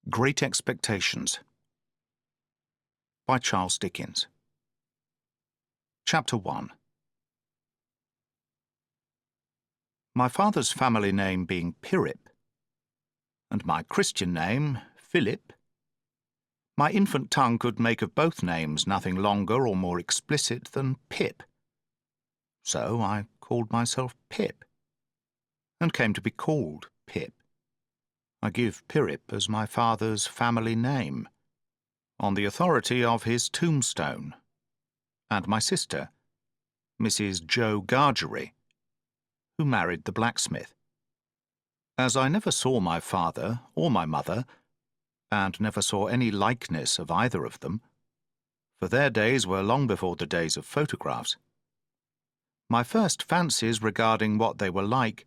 Great Expectations by Charles Dickens. Chapter 1. My father's family name being Pirrip, and my Christian name Philip, my infant tongue could make of both names nothing longer or more explicit than Pip. So I called myself Pip, and came to be called Pip. I give Pirrip as my father's family name, on the authority of his tombstone, and my sister, Mrs. Joe Gargery, who married the blacksmith. As I never saw my father or my mother, and never saw any likeness of either of them, for their days were long before the days of photographs, my first fancies regarding what they were like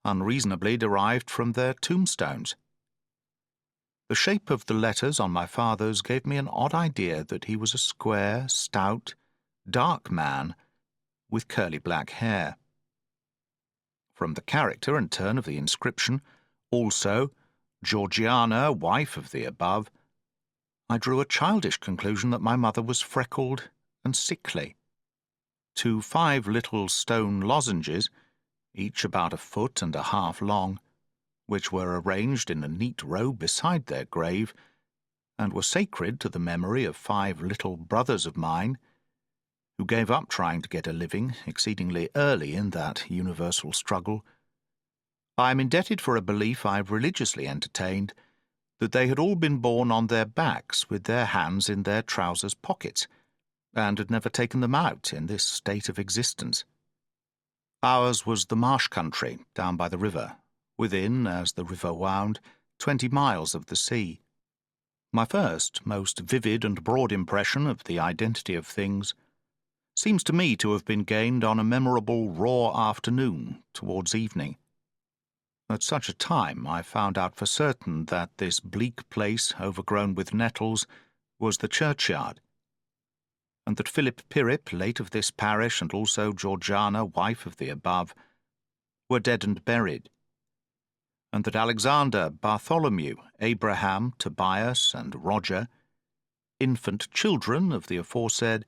unreasonably derived from their tombstones. The shape of the letters on my father's gave me an odd idea that he was a square, stout, dark man with curly black hair. From the character and turn of the inscription, also, Georgiana, wife of the above, I drew a childish conclusion that my mother was freckled and sickly. 5 little stone lozenges, each about 1.5 feet long, which were arranged in a neat row beside their grave, and were sacred to the memory of 5 little brothers of mine, who gave up trying to get a living exceedingly early in that universal struggle. I am indebted for a belief I religiously entertained that they had all been born on their backs with their hands in their trousers' pockets, and had never taken them out in this state of existence. Ours was the marsh country down by the river, within, as the river wound, 20 miles of the sea. My first, most vivid and broad impression of the identity of things seems to me to have been gained on a memorable raw afternoon towards evening. At such a time I found out for certain that this bleak place overgrown with nettles was the churchyard, and that Philip Pirrip, late of this parish, and also Georgiana, wife of the above, were dead and buried, and that Alexander, Bartholomew, Abraham, Tobias, and Roger, infant children of the aforesaid,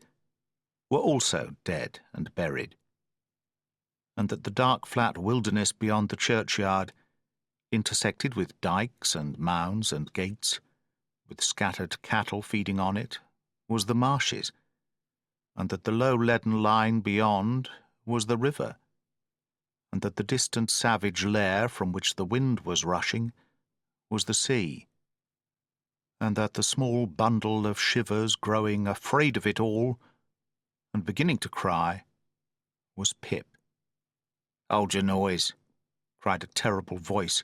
were also dead and buried, and that the dark flat wilderness beyond the churchyard, intersected with dykes and mounds and gates, with scattered cattle feeding on it, was the marshes, and that the low leaden line beyond was the river, and that the distant savage lair from which the wind was rushing was the sea, and that the small bundle of shivers growing afraid of it all and beginning to cry was Pip. "Hold your noise," cried a terrible voice,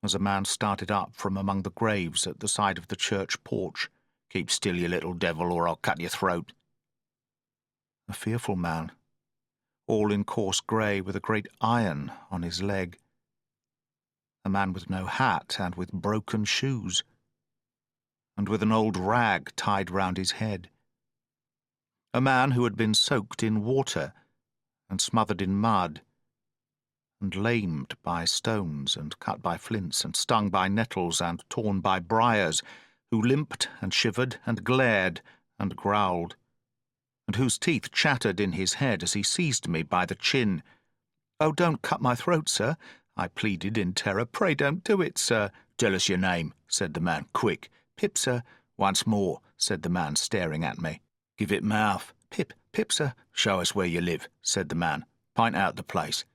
as a man started up from among the graves at the side of the church porch. "Keep still, you little devil, or I'll cut your throat." A fearful man, all in coarse grey, with a great iron on his leg. A man with no hat, and with broken shoes, and with an old rag tied round his head. A man who had been soaked in water, and smothered in mud, and lamed by stones, and cut by flints, and stung by nettles, and torn by briars, who limped and shivered and glared and growled, and whose teeth chattered in his head as he seized me by the chin. "Oh, don't cut my throat, sir," I pleaded in terror. "Pray don't do it, sir." "Tell us your name," said the man. "Quick." "Pip, sir." "Once more," said the man, staring at me. "Give it mouth." Pip, sir." "Show us where you live," said the man. "Point out the place."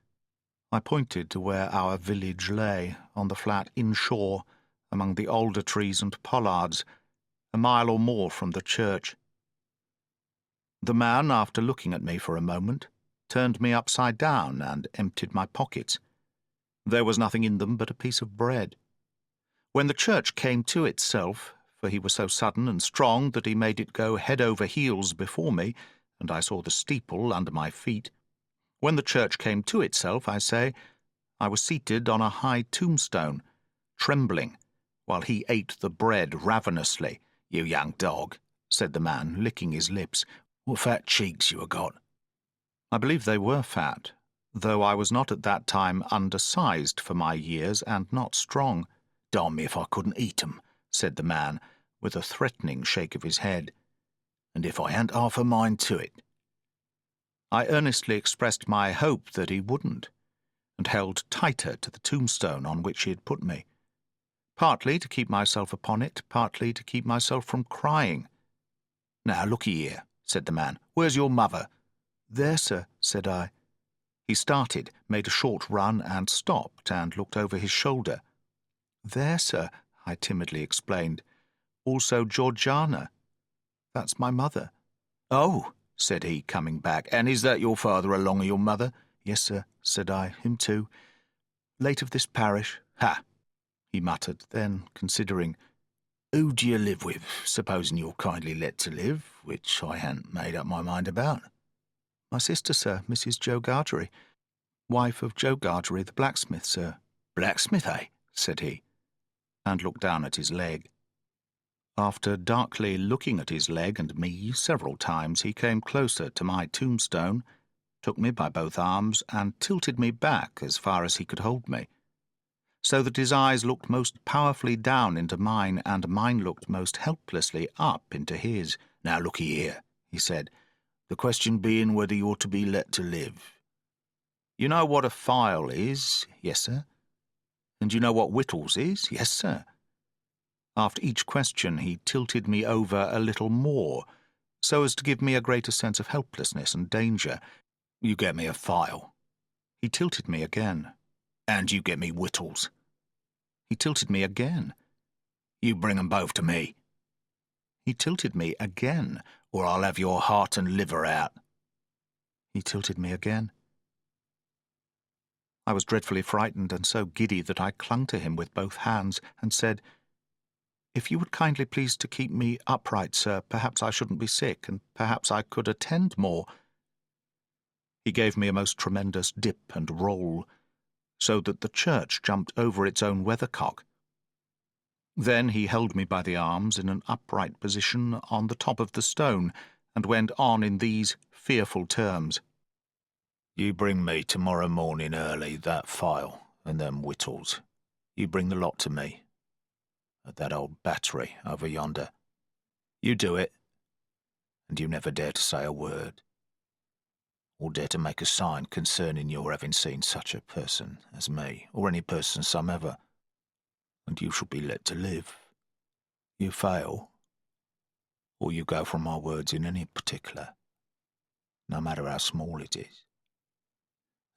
I pointed to where our village lay, on the flat inshore, among the alder trees and pollards, a mile or more from the church. The man, after looking at me for a moment, turned me upside down and emptied my pockets. There was nothing in them but a piece of bread. When the church came to itself, for he was so sudden and strong that he made it go head over heels before me, and I saw the steeple under my feet. When the church came to itself, I say, I was seated on a high tombstone, trembling, while he ate the bread ravenously. "You young dog," said the man, licking his lips. "What fat cheeks you have got." I believe they were fat, though I was not at that time undersized for my years and not strong. "Darn me if I couldn't eat 'em," said the man, with a threatening shake of his head, "and if I hadn't half a mind to it." I earnestly expressed my hope that he wouldn't, and held tighter to the tombstone on which he had put me, partly to keep myself upon it, partly to keep myself from crying. "Now, look'ee here," said the man. "Where's your mother?" "There, sir," said I. He started, made a short run, and stopped, and looked over his shoulder. "There, sir," I timidly explained. "Also Georgiana. That's my mother." "Oh," said he, coming back, "and is that your father along of your mother?" "Yes, sir," said I. "Him too. Late of this parish." "Ha!" he muttered, then, considering, "Who do you live with, supposing you're kindly let to live, which I hadn't made up my mind about?" "My sister, sir, Mrs. Joe Gargery, wife of Joe Gargery, the blacksmith, sir." "Blacksmith, eh?" said he, and looked down at his leg. After darkly looking at his leg and me several times, he came closer to my tombstone, took me by both arms, and tilted me back as far as he could hold me, so that his eyes looked most powerfully down into mine, and mine looked most helplessly up into his. "Now, look'ee here," he said, "the question being whether you're to be let to live. You know what a file is?" "Yes, sir." "And you know what whittles is?" "Yes, sir." After each question he tilted me over a little more, so as to give me a greater sense of helplessness and danger. "You get me a file." He tilted me again. "And you get me whittles." He tilted me again. "You bring 'em both to me." He tilted me again. "Or I'll have your heart and liver out." He tilted me again. I was dreadfully frightened and so giddy that I clung to him with both hands and said, "If you would kindly please to keep me upright, sir, perhaps I shouldn't be sick, and perhaps I could attend more." He gave me a most tremendous dip and roll, so that the church jumped over its own weathercock. Then he held me by the arms in an upright position on the top of the stone, and went on in these fearful terms. "You bring me tomorrow morning early that file and them whittles. You bring the lot to me, at that old battery over yonder. You do it, and you never dare to say a word, or dare to make a sign concerning your having seen such a person as me, or any person somever, and you shall be let to live. You fail, or you go from my words in any particular, no matter how small it is,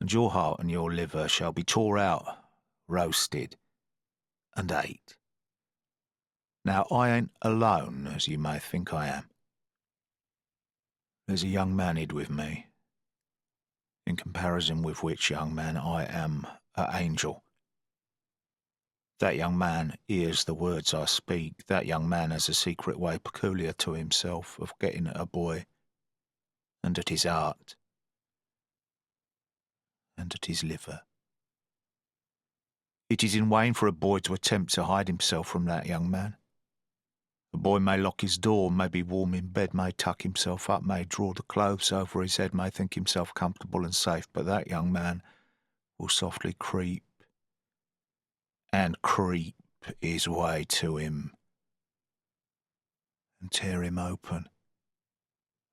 and your heart and your liver shall be tore out, roasted, and ate. Now, I ain't alone, as you may think I am. There's a young man hid with me, in comparison with which young man I am a angel. That young man hears the words I speak. That young man has a secret way peculiar to himself of getting at a boy, and at his heart, and at his liver. It is in vain for a boy to attempt to hide himself from that young man. A boy may lock his door, may be warm in bed, may tuck himself up, may draw the clothes over his head, may think himself comfortable and safe, but that young man will softly creep his way to him and tear him open.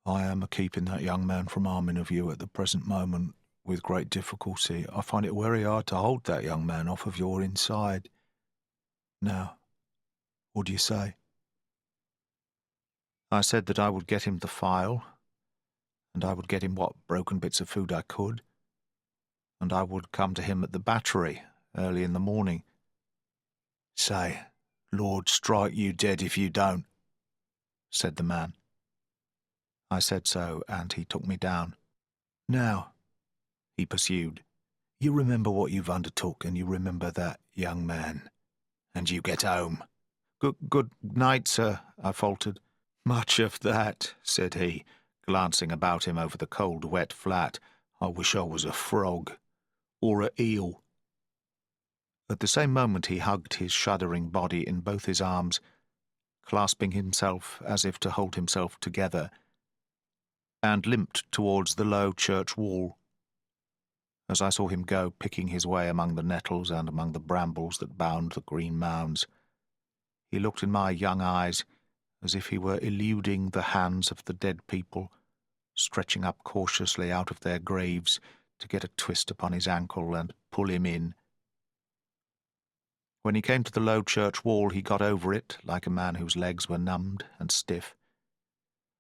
I am a-keeping that young man from harming of you at the present moment with great difficulty. I find it very hard to hold that young man off of your inside. Now, what do you say?" I said that I would get him the file, and I would get him what broken bits of food I could, and I would come to him at the battery early in the morning. "Say, Lord strike you dead if you don't," said the man. I said so, and he took me down. "Now," he pursued, "you remember what you've undertook, and you remember that young man, and you get home." Good night, sir," I faltered. "Much of that," said he, glancing about him over the cold, wet flat. "I wish I was a frog, or a eel." At the same moment he hugged his shuddering body in both his arms, clasping himself as if to hold himself together, and limped towards the low church wall. as I saw him go picking his way among the nettles and among the brambles that bound the green mounds. He looked in my young eyes as if he were eluding the hands of the dead people, stretching up cautiously out of their graves to get a twist upon his ankle and pull him in. When he came to the low church wall, he got over it like a man whose legs were numbed and stiff,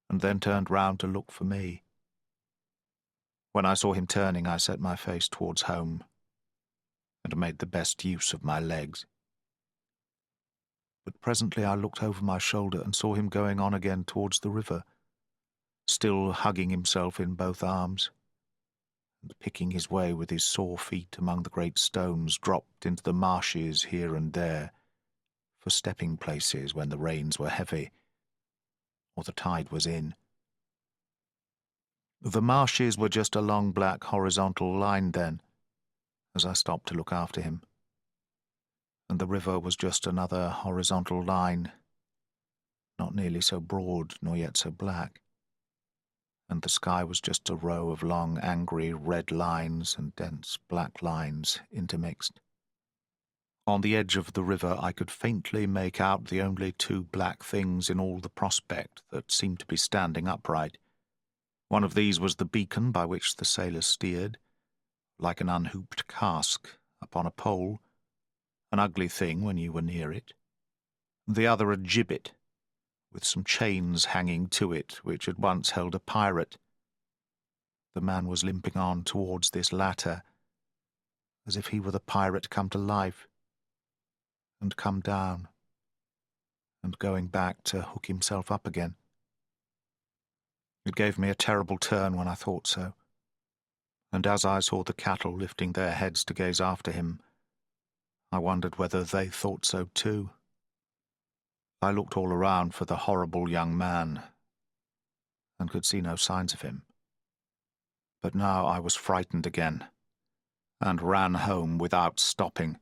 and then turned round to look for me. When I saw him turning, I set my face towards home and made the best use of my legs. But presently I looked over my shoulder and saw him going on again towards the river, still hugging himself in both arms, and picking his way with his sore feet among the great stones dropped into the marshes here and there, for stepping places when the rains were heavy, or the tide was in. The marshes were just a long black horizontal line then, as I stopped to look after him, and the river was just another horizontal line, not nearly so broad nor yet so black, and the sky was just a row of long angry red lines and dense black lines intermixed. On the edge of the river I could faintly make out the only two black things in all the prospect that seemed to be standing upright. One of these was the beacon by which the sailors steered, like an unhooped cask upon a pole, an ugly thing when you were near it. The other a gibbet, with some chains hanging to it, which had once held a pirate. The man was limping on towards this latter, as if he were the pirate come to life, and come down, and going back to hook himself up again. It gave me a terrible turn when I thought so, and as I saw the cattle lifting their heads to gaze after him, I wondered whether they thought so too. I looked all around for the horrible young man, and could see no signs of him. But now I was frightened again, and ran home without stopping,